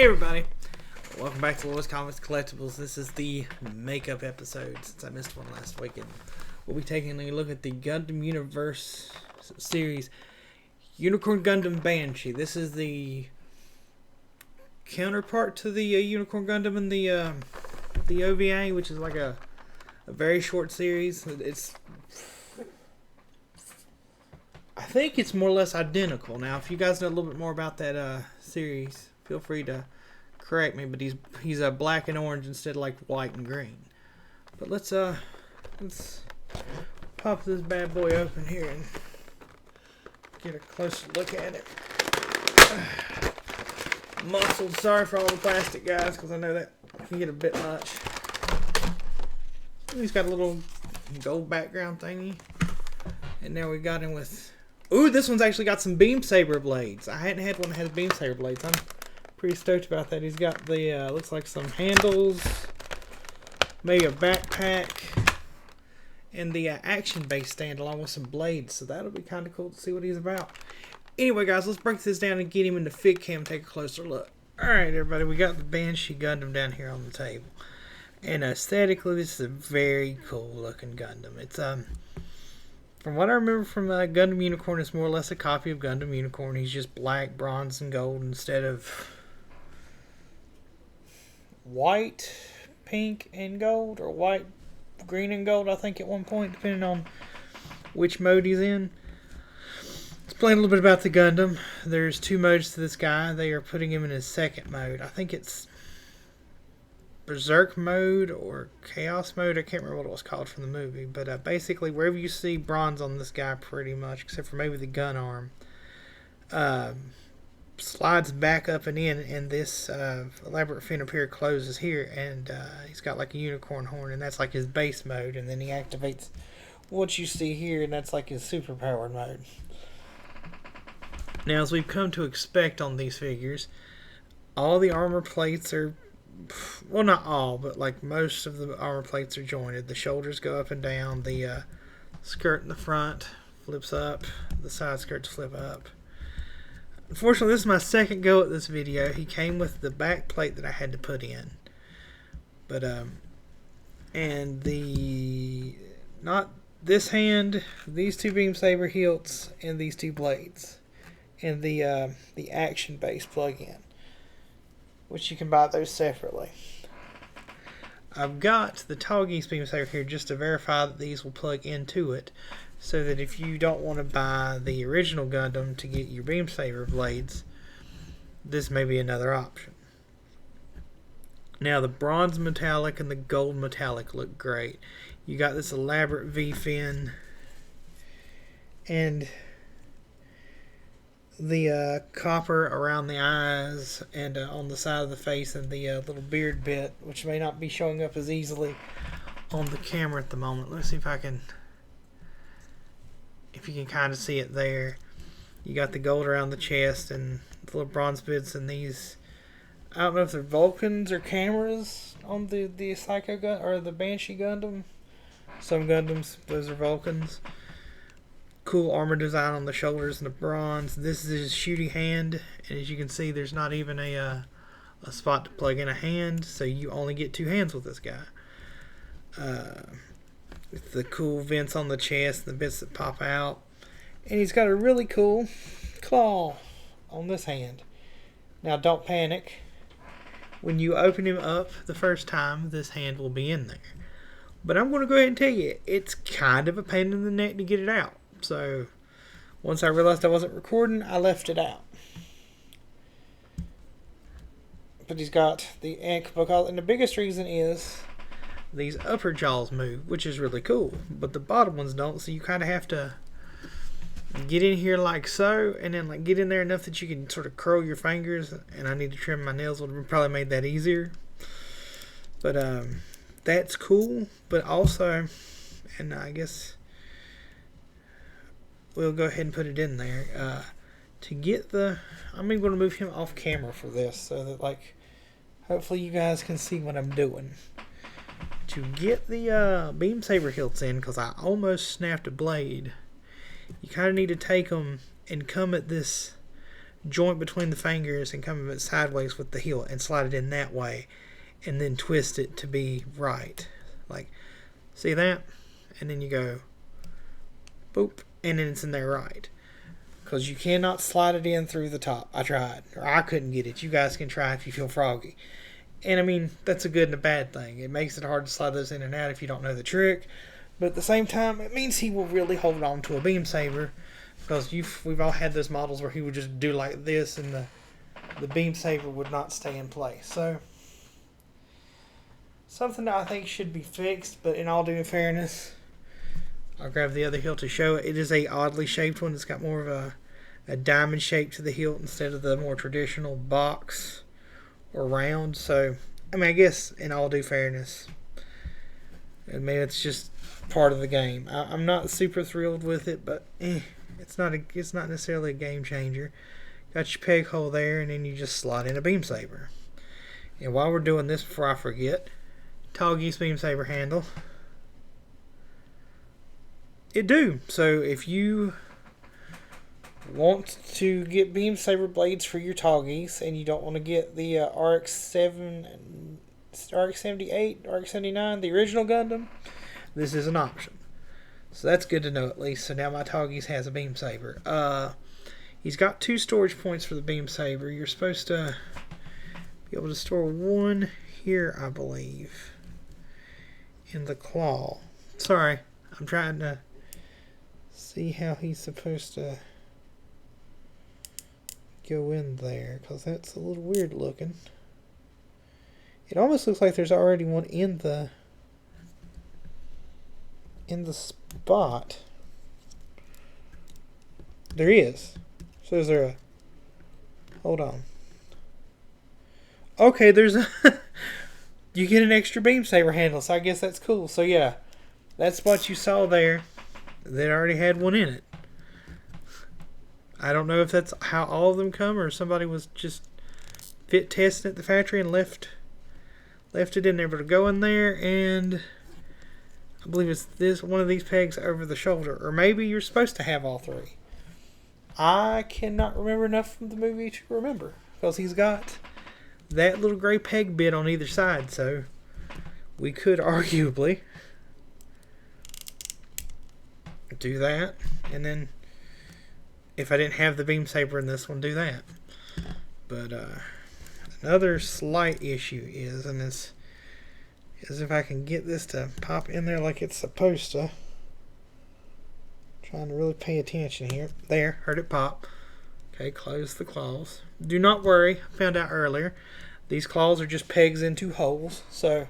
Hey everybody, welcome back to Lewis Comics Collectibles. This is the makeup episode since I missed one last week, and we'll be taking a look at the Gundam Universe series Unicorn Gundam Banshee. This is the counterpart to the Unicorn Gundam in the OVA, which is like a very short series. I think it's more or less identical. Now, if you guys know a little bit more about that series, feel free to correct me. But he's black and orange instead of like white and green. But let's pop this bad boy open here and get a closer look at it. Muscled. Sorry for all the plastic, guys, because I know that can get a bit much. He's got a little gold background thingy, and now we got him with. Ooh, this one's actually got some beam saber blades. I hadn't had one that has beam saber blades. I'm pretty stoked about that. He's got the, looks like some handles, maybe a backpack, and the action base stand along with some blades. So that'll be kind of cool to see what he's about. Anyway, guys, let's break this down and get him into Fig Cam and take a closer look. Alright, everybody, we got the Banshee Gundam down here on the table. And aesthetically, this is a very cool looking Gundam. It's, from what I remember from Gundam Unicorn, it's more or less a copy of Gundam Unicorn. He's just black, bronze, and gold instead of white, pink, and gold, or white, green, and gold, I think, at one point, depending on which mode he's in. Let's explain a little bit about the Gundam. There's two modes to this guy. They are putting him in his second mode. I think it's Berserk mode or Chaos mode. I can't remember what it was called from the movie, but basically wherever you see bronze on this guy, pretty much, except for maybe the gun arm, slides back up and in, and this elaborate fin up here closes here, and he's got like a unicorn horn, and that's like his base mode, and then he activates what you see here, and that's like his superpowered mode. Now, as we've come to expect on these figures, all the armor plates are, well, not all, but like most of the armor plates are jointed. The shoulders go up and down. The skirt in the front flips up. The side skirts flip up. Unfortunately, this is my second go at this video. He came with the back plate that I had to put in. But, and not this hand, these two beam saber hilts, and these two blades. And the action base plug-in, which you can buy those separately. I've got the Tall Geese beam saber here just to verify that these will plug into it, so that if you don't want to buy the original Gundam to get your beam saber blades, this may be another option. Now, the bronze metallic and the gold metallic look great. You got this elaborate V-fin, and the copper around the eyes and on the side of the face, and the little beard bit, which may not be showing up as easily on the camera at the moment. Let's see if you can kind of see it there. You got the gold around the chest and the little bronze bits, and these, I don't know if they're Vulcans or cameras on the Psycho Gun or the Banshee Gundam. Some Gundams, those are Vulcans. Cool armor design on the shoulders and the bronze. This is his shooting hand, and as you can see, there's not even a spot to plug in a hand, so you only get two hands with this guy. With the cool vents on the chest, the bits that pop out, and he's got a really cool claw on this hand. Now, don't panic. When you open him up the first time, this hand will be in there. But I'm going to go ahead and tell you, it's kind of a pain in the neck to get it out. So, once I realized I wasn't recording, I left it out. But he's got the ink buckle, and the biggest reason is these upper jaws move, which is really cool, but the bottom ones don't, so you kind of have to get in here like so, and then like get in there enough that you can sort of curl your fingers, and I need to trim my nails, would have probably made that easier. But, that's cool, but also, and I guess we'll go ahead and put it in there. To get I'm going to move him off camera for this, so that, like, hopefully you guys can see what I'm doing. To get the beam saber hilts in, because I almost snapped a blade, you kind of need to take them and come at this joint between the fingers and come a bit sideways with the hilt and slide it in that way, and then twist it to be right. Like, see that? And then you go, boop, and then it's in there right. Because you cannot slide it in through the top. I tried, or I couldn't get it. You guys can try if you feel froggy. And I mean, that's a good and a bad thing. It makes it hard to slide those in and out if you don't know the trick. But at the same time, it means he will really hold on to a beam saber. Because we've all had those models where he would just do like this and the beam saber would not stay in place. So, something that I think should be fixed, but in all due fairness, I'll grab the other hilt to show it. It is a oddly shaped one. It's got more of a diamond shape to the hilt instead of the more traditional box or round. So, I mean, I guess in all due fairness, I mean, it's just part of the game. I'm not super thrilled with it, but it's not necessarily a game changer. Got your peg hole there, and then you just slot in a beam saber. And while we're doing this, before I forget, tall geese beam saber handle. It do. So if you want to get beam saber blades for your tall geese and you don't want to get the RX-7, RX-78, RX-79, the original Gundam, this is an option. So that's good to know at least. So now my tall geese has a beam saber. He's got 2 storage points for the beam saber. You're supposed to be able to store one here, I believe, in the claw. Sorry, I'm trying to see how he's supposed to go in there, because that's a little weird looking. It almost looks like there's already one in the spot. There is. So is there a... Hold on. Okay, there's a... You get an extra beam saber handle, so I guess that's cool. So yeah, that spot you saw there, that already had one in it. I don't know if that's how all of them come, or somebody was just fit testing at the factory and left it in there, but to go in there, and I believe it's this one of these pegs over the shoulder, or maybe you're supposed to have all 3. I cannot remember enough from the movie to remember, because he's got that little gray peg bit on either side, so we could arguably do that, and then if I didn't have the beam saber in this one, do that. But another slight issue is, and is if I can get this to pop in there like it's supposed to. Trying to really pay attention here. There, heard it pop. Okay, close the claws. Do not worry, I found out earlier, these claws are just pegs into holes, so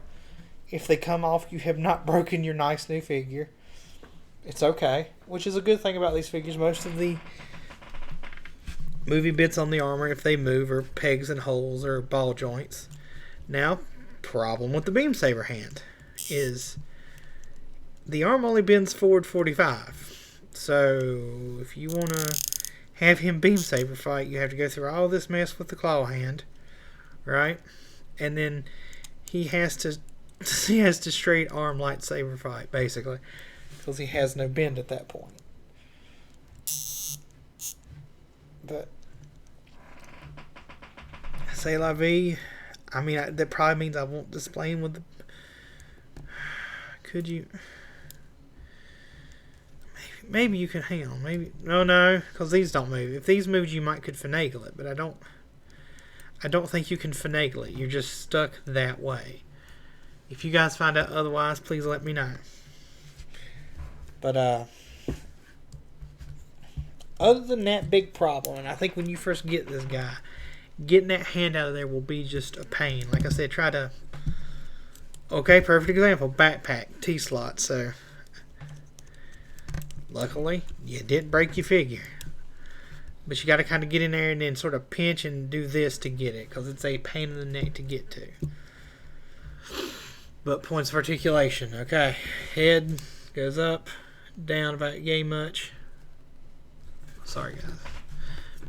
if they come off, you have not broken your nice new figure. It's okay, which is a good thing about these figures. Most of the movie bits on the armor, if they move, are pegs and holes or ball joints. Now, problem with the beam saber hand is the arm only bends forward 45. So if you want to have him beam saber fight, you have to go through all this mess with the claw hand, right? And then he has to straight arm lightsaber fight, basically, because he has no bend at that point. But c'est la vie. I mean, that probably means I won't display him with the... Could you... Maybe you can... Hang on. Maybe... No, because these don't move. If these moved, you could finagle it, but I don't think you can finagle it. You're just stuck that way. If you guys find out otherwise, please let me know. But, other than that big problem, and I think when you first get this guy, getting that hand out of there will be just a pain. Like I said, try to... Okay, perfect example. Backpack, T-slot. So, luckily, you didn't break your figure. But you got to kind of get in there and then sort of pinch and do this to get it, because it's a pain in the neck to get to. But points of articulation. Okay, head goes up, down about yay much. Sorry, guys.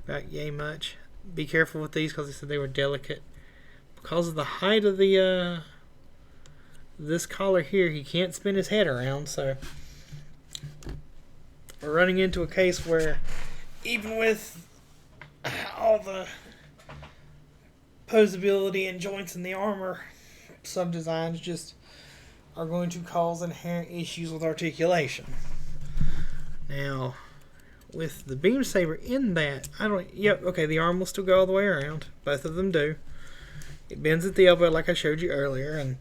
About yay much. Be careful with these because they said they were delicate. Because of the height of the this collar here, he can't spin his head around, so we're running into a case where even with all the posability and joints in the armor, some designs just are going to cause inherent issues with articulation. Now, with the beam saber in that, the arm will still go all the way around. Both of them do. It bends at the elbow like I showed you earlier, and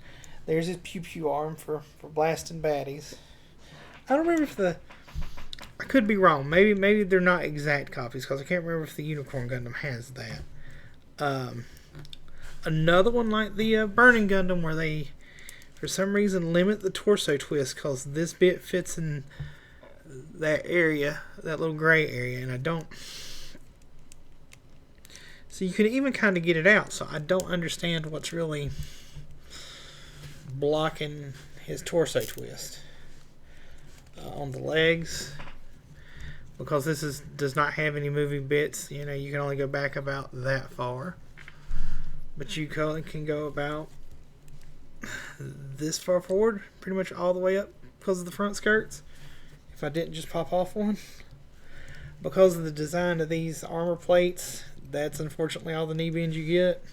there's his pew-pew arm for blasting baddies. I don't remember if I could be wrong. Maybe they're not exact copies, because I can't remember if the Unicorn Gundam has that. Another one like the Burning Gundam, where they, for some reason, limit the torso twist, because this bit fits in that area, that little gray area, and I don't. So you can even kind of get it out, so I don't understand what's really blocking his torso twist. On the legs, because this does not have any moving bits, you can only go back about that far, but you can go about this far forward, pretty much all the way up, because of the front skirts, if I didn't just pop off one. Because of the design of these armor plates, that's unfortunately all the knee bends you get.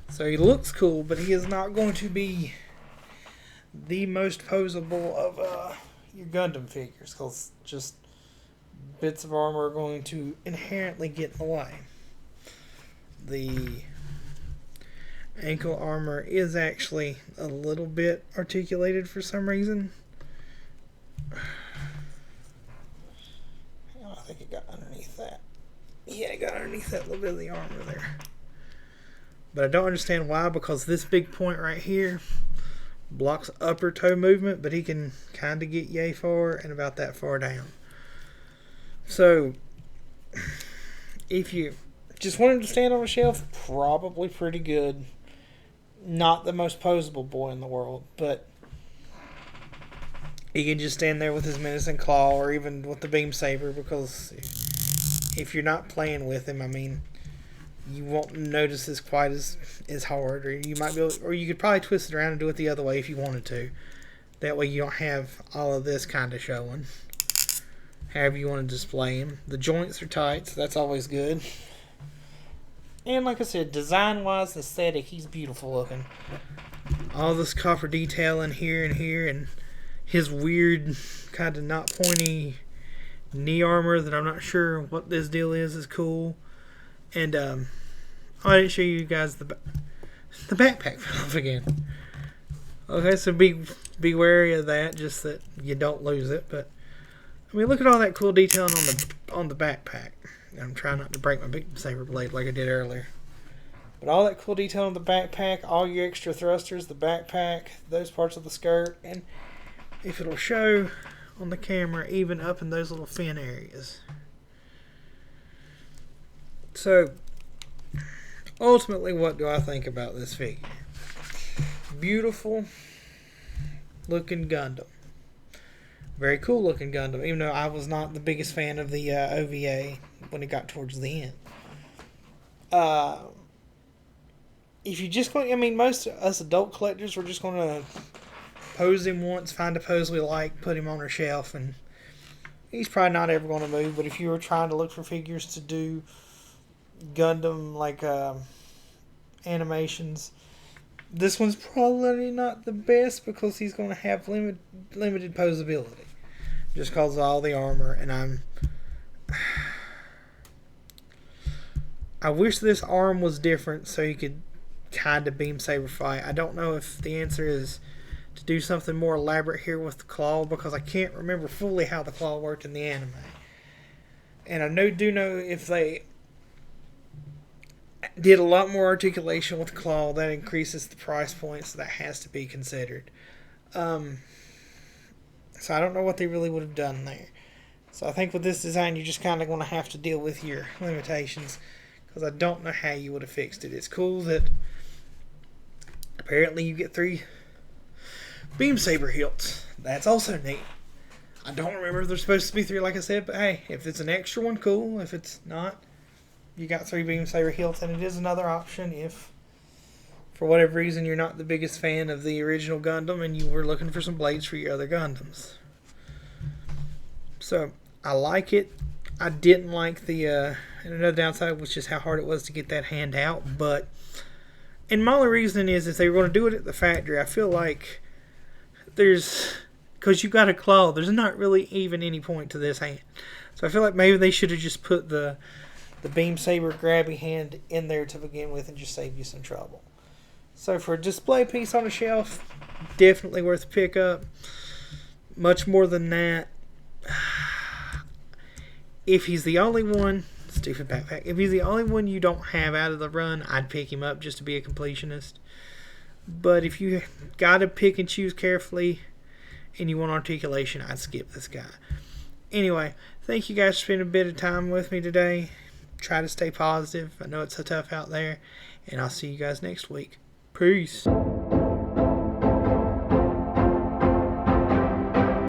So he looks cool, but he is not going to be the most posable of your Gundam figures, because just bits of armor are going to inherently get in the way. The ankle armor is actually a little bit articulated for some reason. I think it got underneath that. Yeah, it got underneath that little bit of the armor there. But I don't understand why, because this big point right here blocks upper toe movement, but he can kind of get yay far and about that far down. So, if you just want him to stand on a shelf, probably pretty good. Not the most posable boy in the world, but he can just stand there with his menacing claw, or even with the beam saber, because if you're not playing with him, I mean, you won't notice this quite as hard, or you might be able, or you could probably twist it around and do it the other way if you wanted to. That way you don't have all of this kind of showing. However you want to display him. The joints are tight, so that's always good. And like I said, design-wise, aesthetic, he's beautiful looking. All this copper detail in here and here, and his weird kind of not pointy knee armor that I'm not sure what this deal is cool. And I didn't show you guys the backpack fell off again. Okay, so be wary of that, just that you don't lose it. But I mean, look at all that cool detailing on the backpack. I'm trying not to break my beam saber blade like I did earlier. But all that cool detail on the backpack, all your extra thrusters, the backpack, those parts of the skirt, and if it'll show on the camera, even up in those little fin areas. So, ultimately, what do I think about this figure? Beautiful looking Gundam. Very cool looking Gundam, even though I was not the biggest fan of the OVA when it got towards the end. If you just go, I mean, most of us adult collectors, we're just going to pose him once, find a pose we like, put him on our shelf, and he's probably not ever going to move. But if you were trying to look for figures to do Gundam like animations, this one's probably not the best, because he's going to have limited posability just because of all the armor. And I wish this arm was different so you could kind of beam saber fight. I don't know if the answer is to do something more elaborate here with the claw, because I can't remember fully how the claw worked in the anime. And I do know if they did a lot more articulation with the claw, that increases the price point, so that has to be considered. So I don't know what they really would have done there. So I think with this design, you're just kind of going to have to deal with your limitations, because I don't know how you would have fixed it. It's cool that apparently you get 3 beam saber hilts. That's also neat. I don't remember if there's supposed to be 3, like I said, but hey, if it's an extra one, cool. If it's not, you got 3 beam saber hilts, and it is another option if, for whatever reason, you're not the biggest fan of the original Gundam and you were looking for some blades for your other Gundams. So, I like it. I didn't like the, and another downside was just how hard it was to get that hand out. But, and my only reason is if they were going to do it at the factory, I feel like because you got a claw, there's not really even any point to this hand. So I feel like maybe they should have just put the beam saber grabby hand in there to begin with and just save you some trouble. So for a display piece on a shelf, definitely worth a pickup. Much more than that, if he's the only one, stupid backpack, if he's the only one you don't have out of the run, I'd pick him up just to be a completionist. But if you gotta pick and choose carefully and you want articulation, I'd skip this guy. Anyway, thank you guys for spending a bit of time with me today. Try to stay positive. I know it's so tough out there. And I'll see you guys next week. Peace.